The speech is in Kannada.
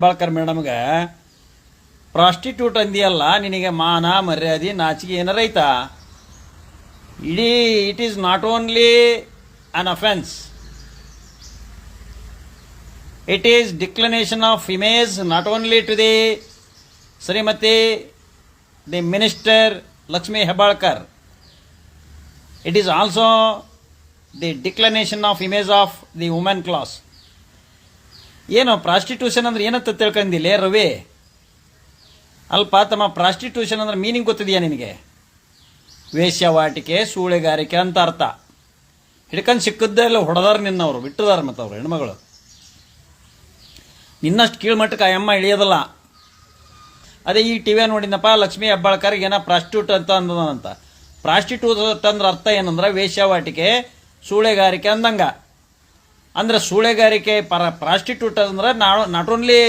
ಬಾಳ್ಕರ್ ಮೇಡಮ್ಗೆ ಪ್ರಾಸ್ಟಿಟ್ಯೂಟ್ ಅಂದಿಯಲ್ಲ, ನಿನಗೆ ಮಾನ ಮರ್ಯಾದೆ ನಾಚಿಕೆ ಏನಾರ ಐತಾ? ಇಡೀ it is not only an offence, it is declination of image not only to the Shrimati the minister Lakshmi Hebbalkar, it is also the declination of image of the women class. ಏನು ಪ್ರಾಸ್ಟಿಟ್ಯೂಷನ್ ಅಂದ್ರೆ ಏನಂತ ತಿಳ್ಕೊಂಡಿಲ್ಲ ರವಿ? ಅಲ್ಪ ತಮ್ಮ, ಪ್ರಾಸ್ಟಿಟ್ಯೂಷನ್ ಅಂದ್ರೆ ಮೀನಿಂಗ್ ಗೊತ್ತಿದೆಯಾ ನಿನಗೆ? ವೇಶ್ಯವಾಟಿಕೆ, ಸೂಳೆಗಾರಿಕೆ ಅಂತ ಅರ್ಥ. ಹಿಡ್ಕೊಂಡು ಸಿಕ್ಕದ್ದೇ ಇಲ್ಲ, ಹೊಡೆದಾರ ನಿನ್ನವರು, ಬಿಟ್ಟದಾರ ಮತ್ತು ಅವ್ರು ಹೆಣ್ಮಗಳು. ನಿನ್ನಷ್ಟು ಕೀಳ್ಮಟ್ಟಕ್ಕೆ ಆ ಅಮ್ಮ ಇಳಿಯೋದಲ್ಲ. ಅದೇ ಈ ಟಿವಿ ನೋಡಿನಪ್ಪ, ಲಕ್ಷ್ಮೀ ಹೆಬ್ಬಾಳ್ಕರ್ಗೆ ಏನೋ ಪ್ರಾಸ್ಟಿಟ್ಯೂಟ್ ಅಂತ ಅಂದಂತ. ಪ್ರಾಸ್ಟಿಟ್ಯೂಟ್ ಅಂದ್ರೆ ಅರ್ಥ ಏನಂದ್ರೆ ವೇಶ್ಯವಾಟಿಕೆ, ಸೂಳೆಗಾರಿಕೆ ಅಂದಂಗ. ಅಂದ್ರೆ ಸೂಳೆಗಾರಿಕೆ ಪ್ರಾಸ್ಟಿಟ್ಯೂಟ್ ಅಂದ್ರೆ ನಾಟ್ ಓನ್ಲಿ